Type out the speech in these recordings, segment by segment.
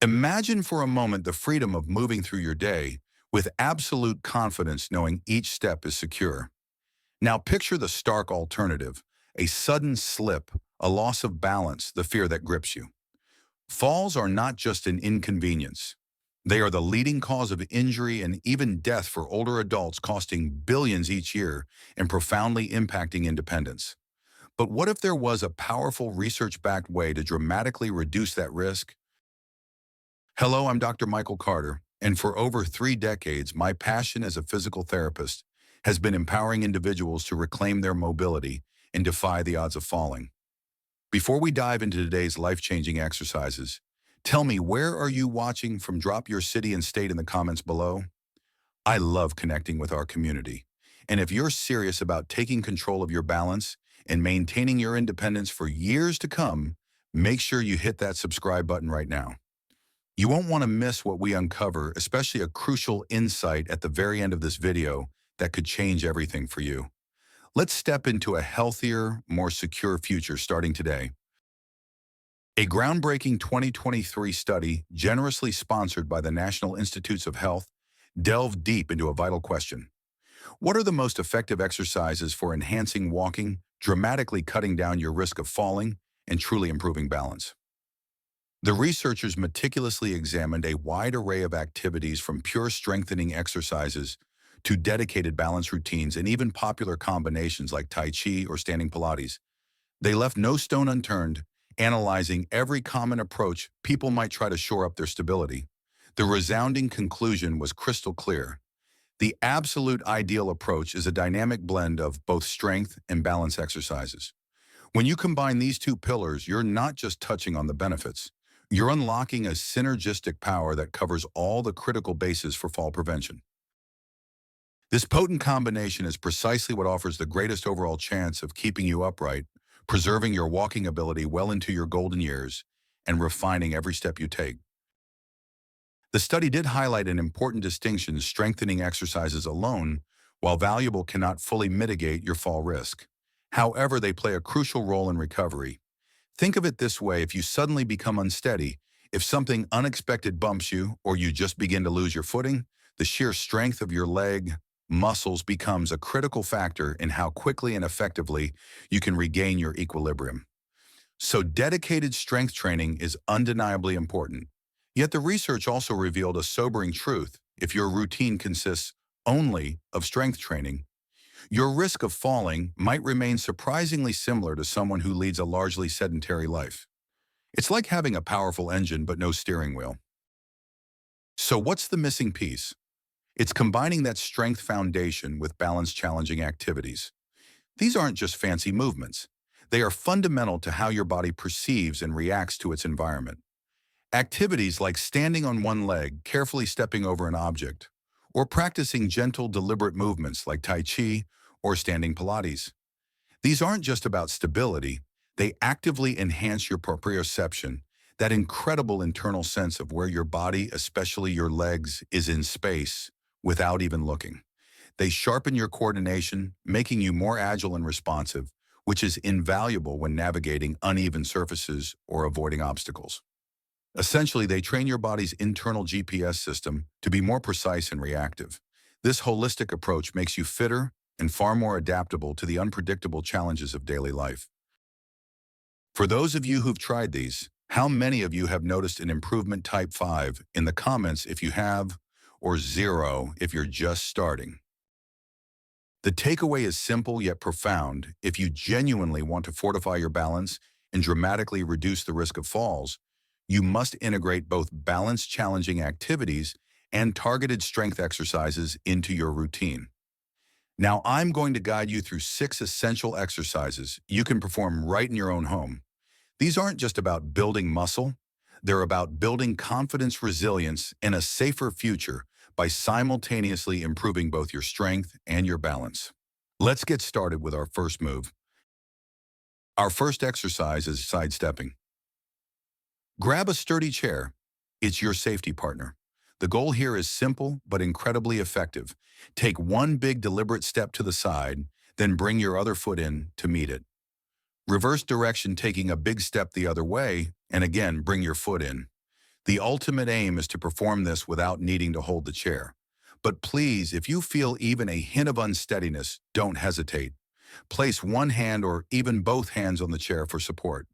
Imagine for a moment the freedom of moving through your day with absolute confidence knowing each step is secure. Now picture the stark alternative, a sudden slip, a loss of balance, the fear that grips you. Falls are not just an inconvenience. They are the leading cause of injury and even death for older adults, costing billions each year and profoundly impacting independence. But what if there was a powerful research-backed way to dramatically reduce that risk? Hello, I'm Dr. Michael Carter, and for over 3 decades, my passion as a physical therapist has been empowering individuals to reclaim their mobility and defy the odds of falling. Before we dive into today's life-changing exercises, tell me, where are you watching from? Drop your city and state in the comments below. I love connecting with our community. And if you're serious about taking control of your balance and maintaining your independence for years to come, make sure you hit that subscribe button right now. You won't want to miss what we uncover, especially a crucial insight at the very end of this video that could change everything for you. Let's step into a healthier, more secure future starting today. A groundbreaking 2023 study, generously sponsored by the National Institutes of Health, delved deep into a vital question. What are the most effective exercises for enhancing walking, dramatically cutting down your risk of falling, and truly improving balance? The researchers meticulously examined a wide array of activities, from pure strengthening exercises to dedicated balance routines and even popular combinations like Tai Chi or standing Pilates. They left no stone unturned, analyzing every common approach people might try to shore up their stability. The resounding conclusion was crystal clear. The absolute ideal approach is a dynamic blend of both strength and balance exercises. When you combine these two pillars, you're not just touching on the benefits. You're unlocking a synergistic power that covers all the critical bases for fall prevention. This potent combination is precisely what offers the greatest overall chance of keeping you upright, preserving your walking ability well into your golden years, and refining every step you take. The study did highlight an important distinction: strengthening exercises alone, while valuable, cannot fully mitigate your fall risk. However, they play a crucial role in recovery. Think of it this way: if you suddenly become unsteady, if something unexpected bumps you, or you just begin to lose your footing, the sheer strength of your leg muscles becomes a critical factor in how quickly and effectively you can regain your equilibrium. So dedicated strength training is undeniably important. Yet the research also revealed a sobering truth: if your routine consists only of strength training, your risk of falling might remain surprisingly similar to someone who leads a largely sedentary life. It's like having a powerful engine but no steering wheel. So what's the missing piece? It's combining that strength foundation with balance challenging activities. These aren't just fancy movements. They are fundamental to how your body perceives and reacts to its environment. Activities like standing on one leg, carefully stepping over an object, or practicing gentle, deliberate movements like Tai Chi or standing Pilates. These aren't just about stability, they actively enhance your proprioception, that incredible internal sense of where your body, especially your legs, is in space without even looking. They sharpen your coordination, making you more agile and responsive, which is invaluable when navigating uneven surfaces or avoiding obstacles. Essentially, they train your body's internal GPS system to be more precise and reactive. This holistic approach makes you fitter and far more adaptable to the unpredictable challenges of daily life. For those of you who've tried these, how many of you have noticed an improvement? Type 5 in the comments if you have, or 0 if you're just starting. The takeaway is simple yet profound. If you genuinely want to fortify your balance and dramatically reduce the risk of falls, you must integrate both balance-challenging activities and targeted strength exercises into your routine. Now, I'm going to guide you through 6 essential exercises you can perform right in your own home. These aren't just about building muscle, they're about building confidence, resilience, and a safer future by simultaneously improving both your strength and your balance. Let's get started with our first move. Our first exercise is sidestepping. Grab a sturdy chair. It's your safety partner. The goal here is simple but incredibly effective. Take one big deliberate step to the side, then bring your other foot in to meet it. Reverse direction, taking a big step the other way, and again bring your foot in. The ultimate aim is to perform this without needing to hold the chair. But please, if you feel even a hint of unsteadiness, don't hesitate. Place one hand or even both hands on the chair for support.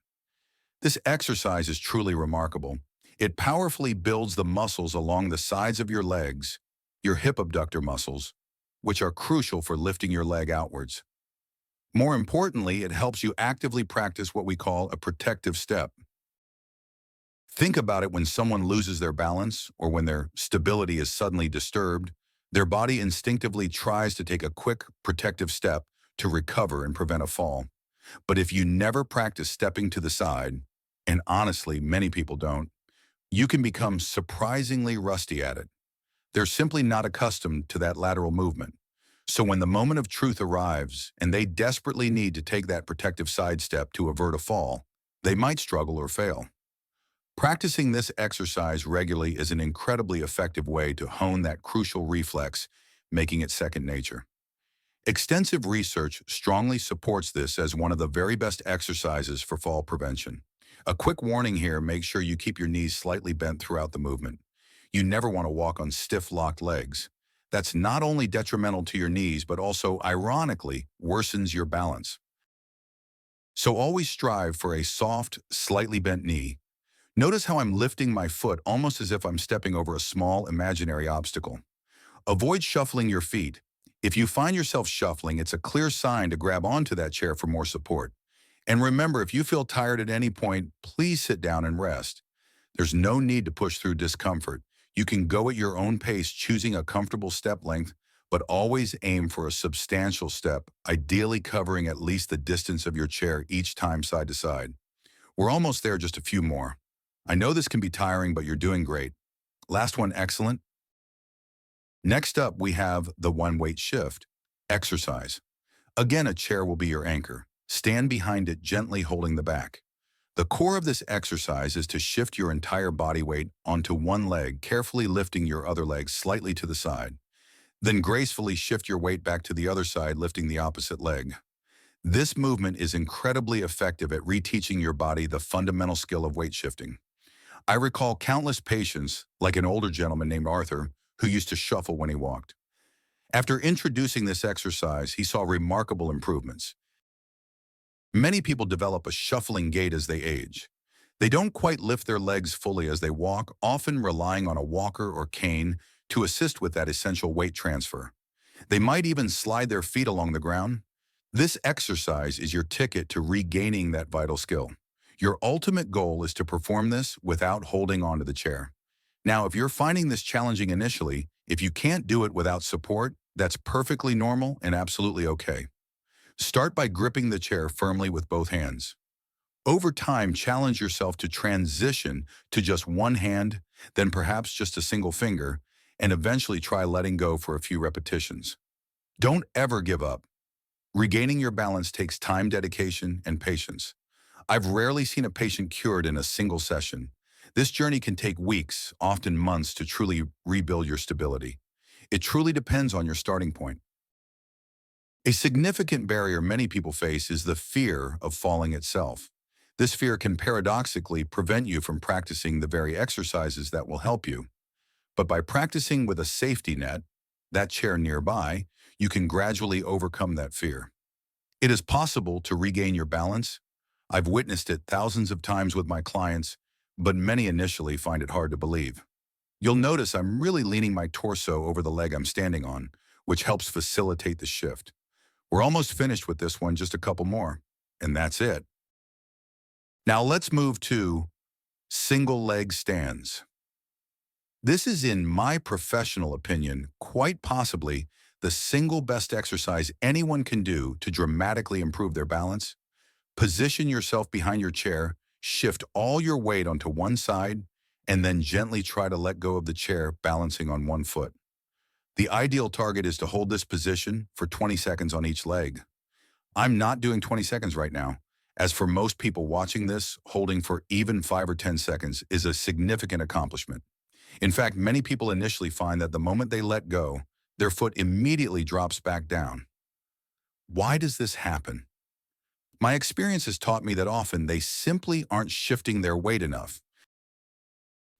This exercise is truly remarkable. It powerfully builds the muscles along the sides of your legs, your hip abductor muscles, which are crucial for lifting your leg outwards. More importantly, it helps you actively practice what we call a protective step. Think about it when someone loses their balance or when their stability is suddenly disturbed. Their body instinctively tries to take a quick, protective step to recover and prevent a fall. But if you never practice stepping to the side, and honestly, many people don't, you can become surprisingly rusty at it. They're simply not accustomed to that lateral movement. So when the moment of truth arrives and they desperately need to take that protective sidestep to avert a fall, they might struggle or fail. Practicing this exercise regularly is an incredibly effective way to hone that crucial reflex, making it second nature. Extensive research strongly supports this as one of the very best exercises for fall prevention. A quick warning here, make sure you keep your knees slightly bent throughout the movement. You never want to walk on stiff, locked legs. That's not only detrimental to your knees, but also, ironically, worsens your balance. So always strive for a soft, slightly bent knee. Notice how I'm lifting my foot almost as if I'm stepping over a small, imaginary obstacle. Avoid shuffling your feet. If you find yourself shuffling, it's a clear sign to grab onto that chair for more support. And remember, if you feel tired at any point, please sit down and rest. There's no need to push through discomfort. You can go at your own pace, choosing a comfortable step length, but always aim for a substantial step, ideally covering at least the distance of your chair each time side to side. We're almost there, just a few more. I know this can be tiring, but you're doing great. Last one, excellent. Next up, we have the one-weight shift exercise. Again, a chair will be your anchor. Stand behind it, gently holding the back. The core of this exercise is to shift your entire body weight onto one leg, carefully lifting your other leg slightly to the side. Then gracefully shift your weight back to the other side, lifting the opposite leg. This movement is incredibly effective at reteaching your body the fundamental skill of weight shifting. I recall countless patients, like an older gentleman named Arthur, who used to shuffle when he walked. After introducing this exercise, he saw remarkable improvements. Many people develop a shuffling gait as they age. They don't quite lift their legs fully as they walk, often relying on a walker or cane to assist with that essential weight transfer. They might even slide their feet along the ground. This exercise is your ticket to regaining that vital skill. Your ultimate goal is to perform this without holding onto the chair. Now, if you're finding this challenging initially, if you can't do it without support, that's perfectly normal and absolutely okay. Start by gripping the chair firmly with both hands. Over time, challenge yourself to transition to just one hand, then perhaps just a single finger, and eventually try letting go for a few repetitions. Don't ever give up. Regaining your balance takes time, dedication, and patience. I've rarely seen a patient cured in a single session. This journey can take weeks, often months, to truly rebuild your stability. It truly depends on your starting point. A significant barrier many people face is the fear of falling itself. This fear can paradoxically prevent you from practicing the very exercises that will help you. But by practicing with a safety net, that chair nearby, you can gradually overcome that fear. It is possible to regain your balance. I've witnessed it thousands of times with my clients, but many initially find it hard to believe. You'll notice I'm really leaning my torso over the leg I'm standing on, which helps facilitate the shift. We're almost finished with this one, just a couple more, and that's it. Now let's move to single leg stands. This is, in my professional opinion, quite possibly the single best exercise anyone can do to dramatically improve their balance. Position yourself behind your chair, shift all your weight onto one side, and then gently try to let go of the chair, balancing on one foot. The ideal target is to hold this position for 20 seconds on each leg. I'm not doing 20 seconds right now. As for most people watching this, holding for even 5 or 10 seconds is a significant accomplishment. In fact, many people initially find that the moment they let go, their foot immediately drops back down. Why does this happen? My experience has taught me that often they simply aren't shifting their weight enough.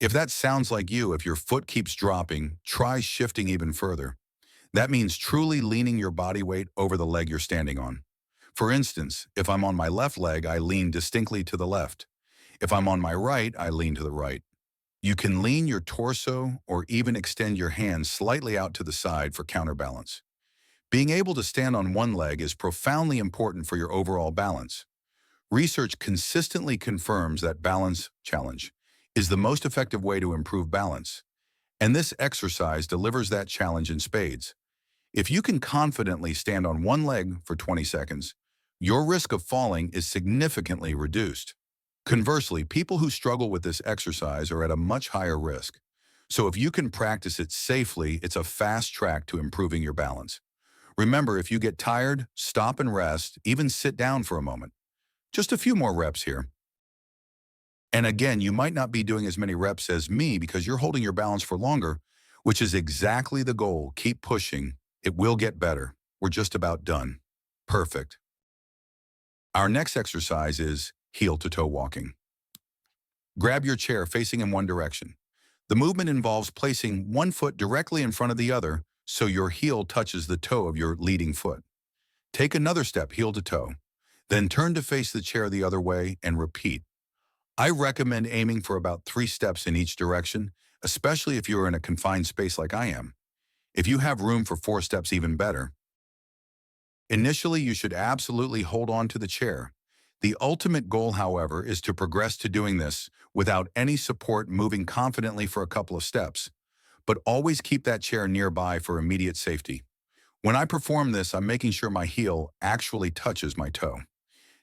If that sounds like you, if your foot keeps dropping, try shifting even further. That means truly leaning your body weight over the leg you're standing on. For instance, if I'm on my left leg, I lean distinctly to the left. If I'm on my right, I lean to the right. You can lean your torso or even extend your hands slightly out to the side for counterbalance. Being able to stand on one leg is profoundly important for your overall balance. Research consistently confirms that balance challenge is the most effective way to improve balance, and this exercise delivers that challenge in spades. If you can confidently stand on one leg for 20 seconds, your risk of falling is significantly reduced. Conversely, people who struggle with this exercise are at a much higher risk. So if you can practice it safely, it's a fast track to improving your balance. Remember, if you get tired, stop and rest, even sit down for a moment. Just a few more reps here. And again, you might not be doing as many reps as me because you're holding your balance for longer, which is exactly the goal. Keep pushing. It will get better. We're just about done. Perfect. Our next exercise is heel-to-toe walking. Grab your chair facing in one direction. The movement involves placing one foot directly in front of the other so your heel touches the toe of your leading foot. Take another step heel-to-toe. Then turn to face the chair the other way and repeat. I recommend aiming for about 3 steps in each direction, especially if you are in a confined space like I am. If you have room for 4 steps, even better. Initially, you should absolutely hold on to the chair. The ultimate goal, however, is to progress to doing this without any support, moving confidently for a couple of steps. But always keep that chair nearby for immediate safety. When I perform this, I'm making sure my heel actually touches my toe.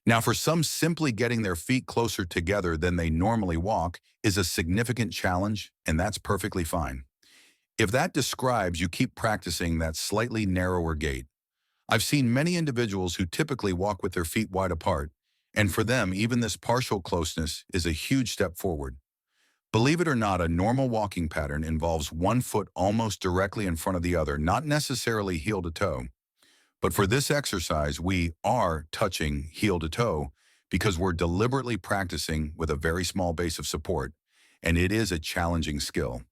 Now, for some, simply getting their feet closer together than they normally walk is a significant challenge, and that's perfectly fine. If that describes you, keep practicing that slightly narrower gait. I've seen many individuals who typically walk with their feet wide apart, and for them, even this partial closeness is a huge step forward. Believe it or not, a normal walking pattern involves one foot almost directly in front of the other, not necessarily heel to toe. But for this exercise, we are touching heel to toe because we're deliberately practicing with a very small base of support, and it is a challenging skill.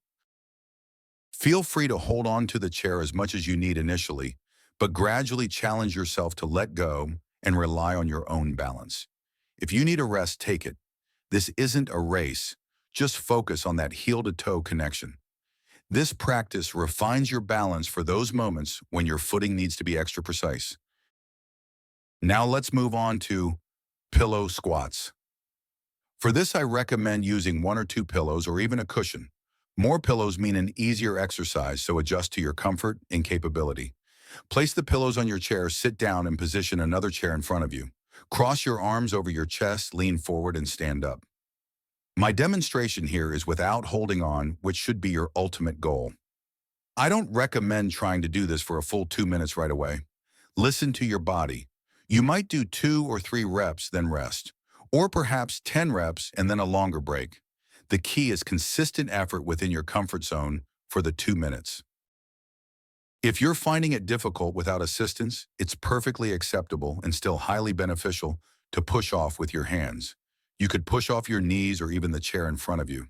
Feel free to hold on to the chair as much as you need initially, but gradually challenge yourself to let go and rely on your own balance. If you need a rest, take it. This isn't a race. Just focus on that heel-to-toe connection. This practice refines your balance for those moments when your footing needs to be extra precise. Now let's move on to pillow squats. For this, I recommend using 1 or 2 pillows or even a cushion. More pillows mean an easier exercise, so adjust to your comfort and capability. Place the pillows on your chair, sit down, and position another chair in front of you. Cross your arms over your chest, lean forward, and stand up. My demonstration here is without holding on, which should be your ultimate goal. I don't recommend trying to do this for a full 2 minutes right away. Listen to your body. You might do 2 or 3 reps, then rest, or perhaps 10 reps and then a longer break. The key is consistent effort within your comfort zone for the 2 minutes. If you're finding it difficult without assistance, it's perfectly acceptable and still highly beneficial to push off with your hands. You could push off your knees or even the chair in front of you.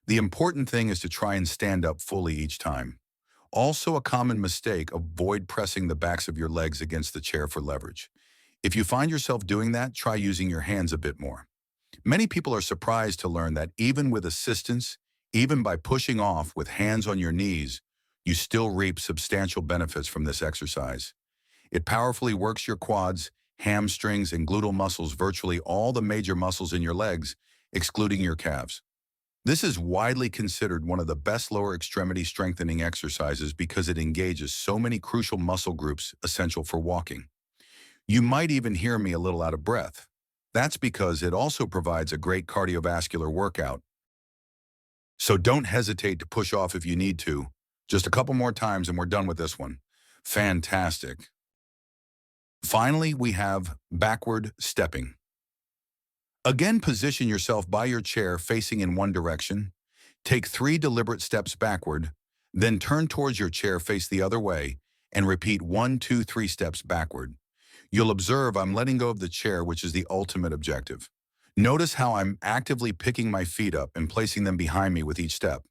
The important thing is to try and stand up fully each time. Also, a common mistake, avoid pressing the backs of your legs against the chair for leverage. If you find yourself doing that, try using your hands a bit more. Many people are surprised to learn that even with assistance, even by pushing off with hands on your knees, you still reap substantial benefits from this exercise. It powerfully works your quads, hamstrings, and gluteal muscles, virtually all the major muscles in your legs, excluding your calves. This is widely considered one of the best lower extremity strengthening exercises because it engages so many crucial muscle groups essential for walking. You might even hear me a little out of breath. That's because it also provides a great cardiovascular workout. So don't hesitate to push off if you need to. Just a couple more times and we're done with this one. Fantastic. Finally, we have backward stepping. Again, position yourself by your chair facing in one direction. Take 3 deliberate steps backward, then turn towards your chair, face the other way, and repeat 1, 2, 3 steps backward. You'll observe I'm letting go of the chair, which is the ultimate objective. Notice how I'm actively picking my feet up and placing them behind me with each step.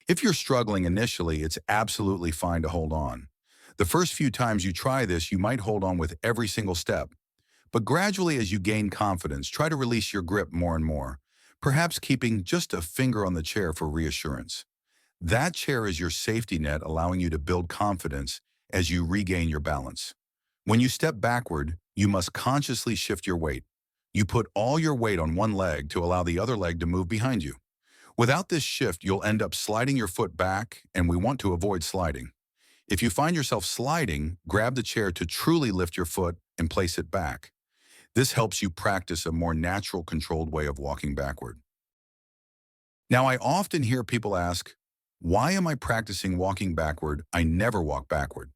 If you're struggling initially, it's absolutely fine to hold on. The first few times you try this, you might hold on with every single step. But gradually, as you gain confidence, try to release your grip more and more, perhaps keeping just a finger on the chair for reassurance. That chair is your safety net, allowing you to build confidence as you regain your balance. When you step backward, you must consciously shift your weight. You put all your weight on one leg to allow the other leg to move behind you. Without this shift, you'll end up sliding your foot back, and we want to avoid sliding. If you find yourself sliding, grab the chair to truly lift your foot and place it back. This helps you practice a more natural, controlled way of walking backward. Now, I often hear people ask, why am I practicing walking backward? I never walk backward.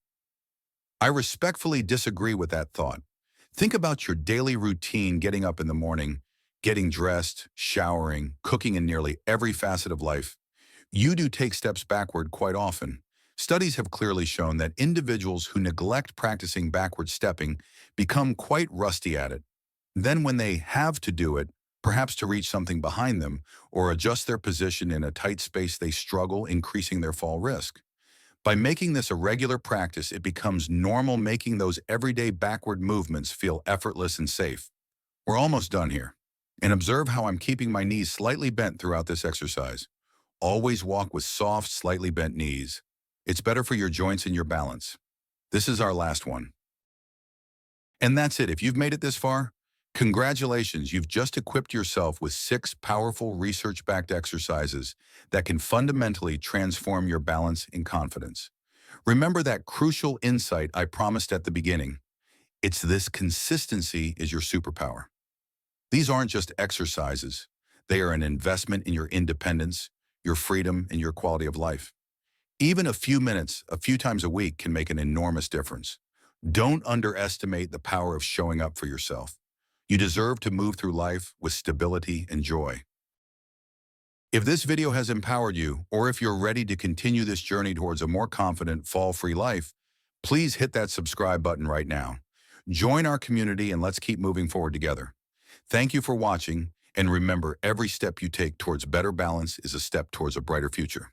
I respectfully disagree with that thought. Think about your daily routine: getting up in the morning, getting dressed, showering, cooking in nearly every facet of life. You do take steps backward quite often. Studies have clearly shown that individuals who neglect practicing backward stepping become quite rusty at it. Then when they have to do it, perhaps to reach something behind them or adjust their position in a tight space, they struggle, increasing their fall risk. By making this a regular practice, it becomes normal, making those everyday backward movements feel effortless and safe. We're almost done here. And observe how I'm keeping my knees slightly bent throughout this exercise. Always walk with soft, slightly bent knees. It's better for your joints and your balance. This is our last one. And that's it. If you've made it this far, congratulations. You've just equipped yourself with 6 powerful research-backed exercises that can fundamentally transform your balance and confidence. Remember that crucial insight I promised at the beginning. It's this: consistency is your superpower. These aren't just exercises. They are an investment in your independence, your freedom, and your quality of life. Even a few minutes, a few times a week, can make an enormous difference. Don't underestimate the power of showing up for yourself. You deserve to move through life with stability and joy. If this video has empowered you, or if you're ready to continue this journey towards a more confident, fall-free life, please hit that subscribe button right now. Join our community and let's keep moving forward together. Thank you for watching, and remember, every step you take towards better balance is a step towards a brighter future.